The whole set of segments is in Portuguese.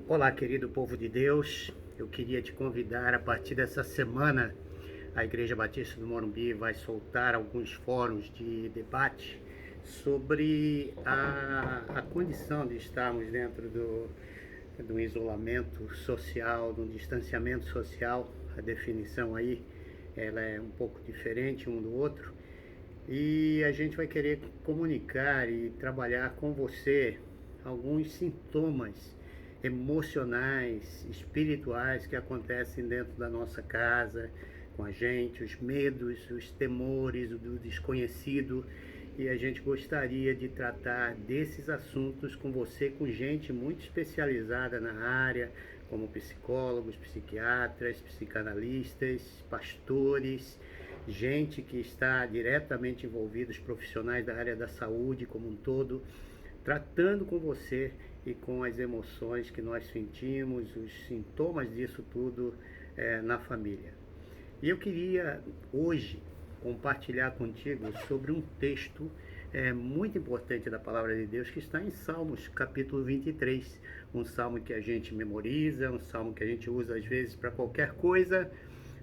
Olá, querido povo de Deus. Eu queria te convidar a partir dessa semana. A Igreja Batista do Morumbi vai soltar alguns fóruns de debate sobre a condição de estarmos dentro do isolamento social, do distanciamento social. A definição aí ela é um pouco diferente um do outro. E a gente vai querer comunicar e trabalhar com você alguns sintomas emocionais, espirituais que acontecem dentro da nossa casa, com a gente, os medos, os temores do desconhecido. E a gente gostaria de tratar desses assuntos com você, com gente muito especializada na área, como psicólogos, psiquiatras, psicanalistas, pastores, gente que está diretamente envolvida, os profissionais da área da saúde como um todo, tratando com você e com as emoções que nós sentimos, os sintomas disso tudo na família. E eu queria hoje compartilhar contigo sobre um texto muito importante da Palavra de Deus que está em Salmos, capítulo 23. Um salmo que a gente memoriza, um salmo que a gente usa às vezes para qualquer coisa,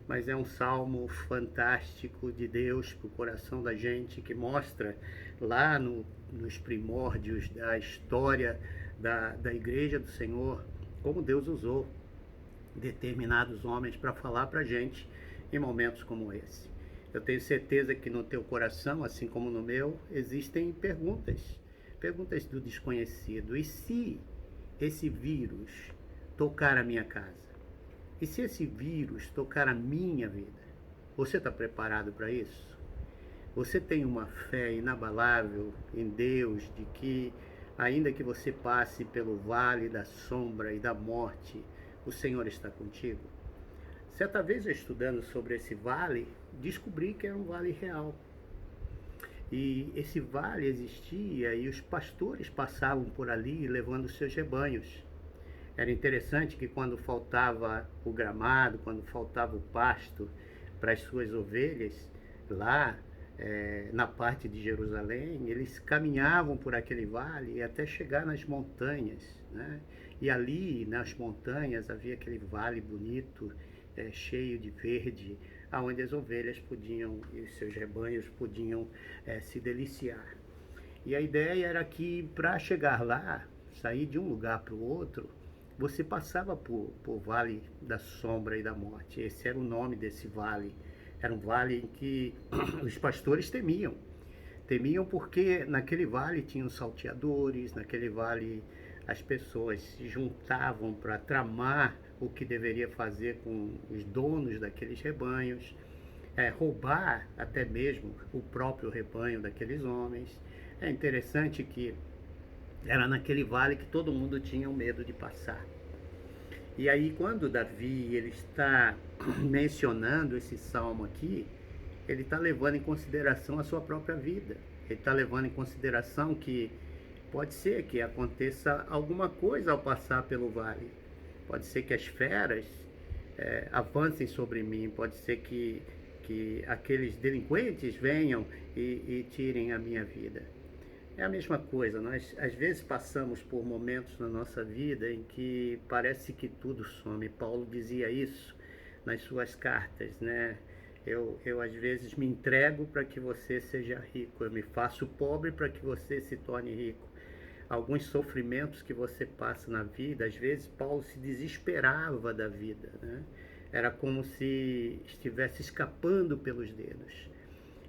mas é um salmo fantástico de Deus para o coração da gente, que mostra lá nos primórdios da história da Igreja do Senhor, como Deus usou determinados homens para falar para a gente em momentos como esse. Eu tenho certeza que no teu coração, assim como no meu, existem perguntas do desconhecido. E se esse vírus tocar a minha casa? E se esse vírus tocar a minha vida? Você está preparado para isso? Você tem uma fé inabalável em Deus, de que ainda que você passe pelo vale da sombra e da morte, o Senhor está contigo? Certa vez, eu estudando sobre esse vale, descobri que era um vale real. E esse vale existia e os pastores passavam por ali levando seus rebanhos. Era interessante que quando faltava o gramado, quando faltava o pasto para as suas ovelhas, lá na parte de Jerusalém, eles caminhavam por aquele vale até chegar nas montanhas, né? E ali nas montanhas havia aquele vale bonito, cheio de verde, aonde as ovelhas podiam e os seus rebanhos podiam se deliciar. E a ideia era que para chegar lá, sair de um lugar para o outro, você passava por Vale da Sombra e da Morte. Esse era o nome desse vale. Era um vale em que os pastores temiam. Temiam porque naquele vale tinham salteadores, naquele vale as pessoas se juntavam para tramar o que deveria fazer com os donos daqueles rebanhos, roubar até mesmo o próprio rebanho daqueles homens. É interessante que era naquele vale que todo mundo tinha medo de passar. E aí quando Davi ele está mencionando esse salmo aqui, ele está levando em consideração a sua própria vida. Ele está levando em consideração que pode ser que aconteça alguma coisa ao passar pelo vale. Pode ser que as feras avancem sobre mim. Pode ser que aqueles delinquentes venham e tirem a minha vida. É a mesma coisa, nós às vezes passamos por momentos na nossa vida em que parece que tudo some. Paulo dizia isso nas suas cartas, né? Eu às vezes me entrego para que você seja rico, eu me faço pobre para que você se torne rico. Alguns sofrimentos que você passa na vida, às vezes Paulo se desesperava da vida, né? Era como se estivesse escapando pelos dedos.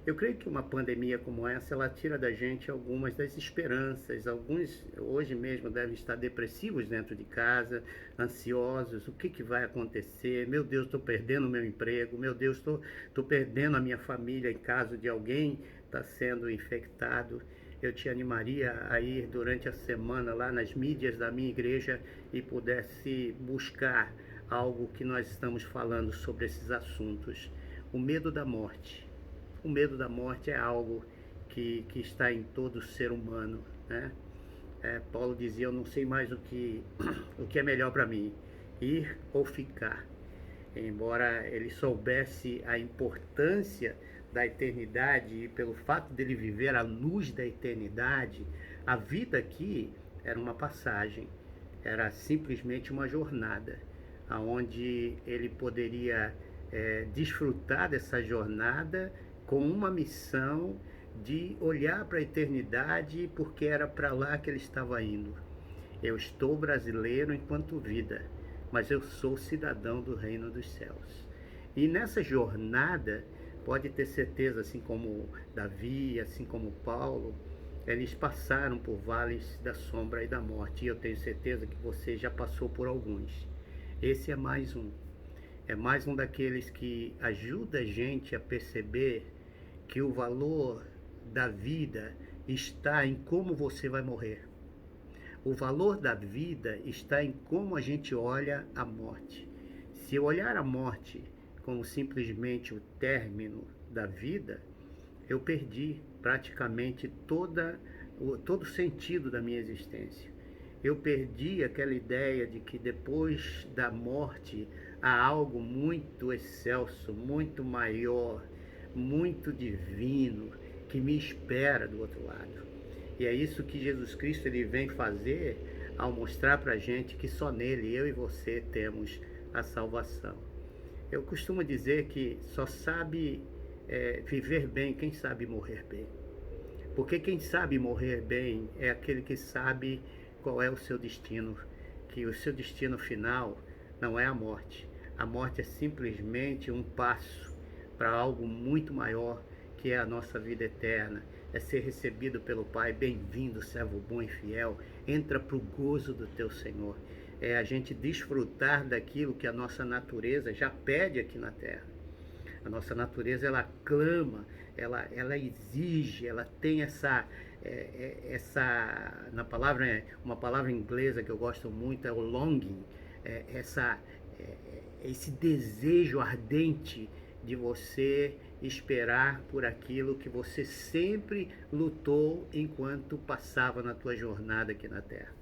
Eu creio que uma pandemia como essa, ela tira da gente algumas das esperanças. Alguns hoje mesmo devem estar depressivos dentro de casa, ansiosos. O que vai acontecer? Meu Deus, estou perdendo o meu emprego. Meu Deus, estou perdendo a minha família em caso de alguém estar sendo infectado. Eu te animaria a ir durante a semana lá nas mídias da minha igreja e pudesse buscar algo que nós estamos falando sobre esses assuntos. O medo da morte. O medo da morte é algo que está em todo ser humano, né? Paulo dizia, eu não sei mais o que é melhor para mim, ir ou ficar. Embora ele soubesse a importância da eternidade e pelo fato dele viver à luz da eternidade, a vida aqui era uma passagem. era simplesmente uma jornada, onde ele poderia desfrutar dessa jornada com uma missão de olhar para a eternidade, porque era para lá que ele estava indo. Eu estou brasileiro enquanto vida, mas eu sou cidadão do reino dos céus. E nessa jornada, pode ter certeza, assim como Davi, assim como Paulo, eles passaram por vales da sombra e da morte. E eu tenho certeza que você já passou por alguns. Esse é mais um. É mais um daqueles que ajuda a gente a perceber que o valor da vida está em como você vai morrer. O valor da vida está em como a gente olha a morte. Se eu olhar a morte como simplesmente o término da vida, eu perdi praticamente todo o sentido da minha existência. Eu perdi aquela ideia de que depois da morte há algo muito excelso, muito maior, muito divino que me espera do outro lado. E é isso que Jesus Cristo ele vem fazer ao mostrar para a gente que só nele, eu e você, temos a salvação. Eu costumo dizer que só sabe viver bem quem sabe morrer bem. Porque quem sabe morrer bem é aquele que sabe qual é o seu destino, que o seu destino final não é a morte. A morte é simplesmente um passo para algo muito maior, que é a nossa vida eterna. É ser recebido pelo Pai. Bem-vindo, servo bom e fiel, entra para o gozo do teu Senhor. É a gente desfrutar daquilo que a nossa natureza já pede aqui na terra. A nossa natureza, ela clama, ela exige, ela tem na palavra, uma palavra inglesa que eu gosto muito é o longing, esse desejo ardente de você esperar por aquilo que você sempre lutou enquanto passava na tua jornada aqui na terra.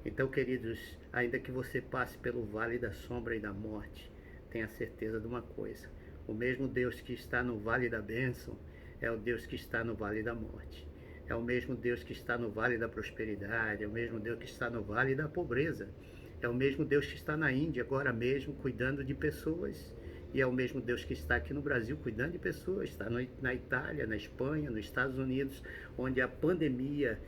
Então, queridos, ainda que você passe pelo vale da sombra e da morte, tenha certeza de uma coisa: o mesmo Deus que está no vale da bênção é o Deus que está no vale da morte. É o mesmo Deus que está no vale da prosperidade, é o mesmo Deus que está no vale da pobreza. É o mesmo Deus que está na Índia agora mesmo cuidando de pessoas. E é o mesmo Deus que está aqui no Brasil cuidando de pessoas. Está na Itália, na Espanha, nos Estados Unidos, onde a pandemia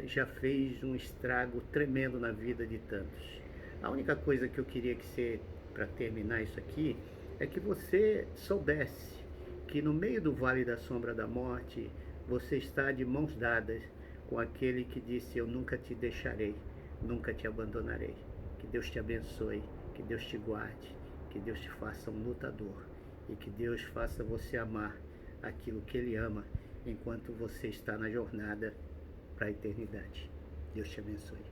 já fez um estrago tremendo na vida de tantos. A única coisa que eu queria que você, para terminar isso aqui, é que você soubesse que no meio do vale da sombra da morte, você está de mãos dadas com aquele que disse: eu nunca te deixarei, nunca te abandonarei. Que Deus te abençoe, que Deus te guarde, que Deus te faça um lutador e que Deus faça você amar aquilo que Ele ama enquanto você está na jornada para a eternidade. Deus te abençoe.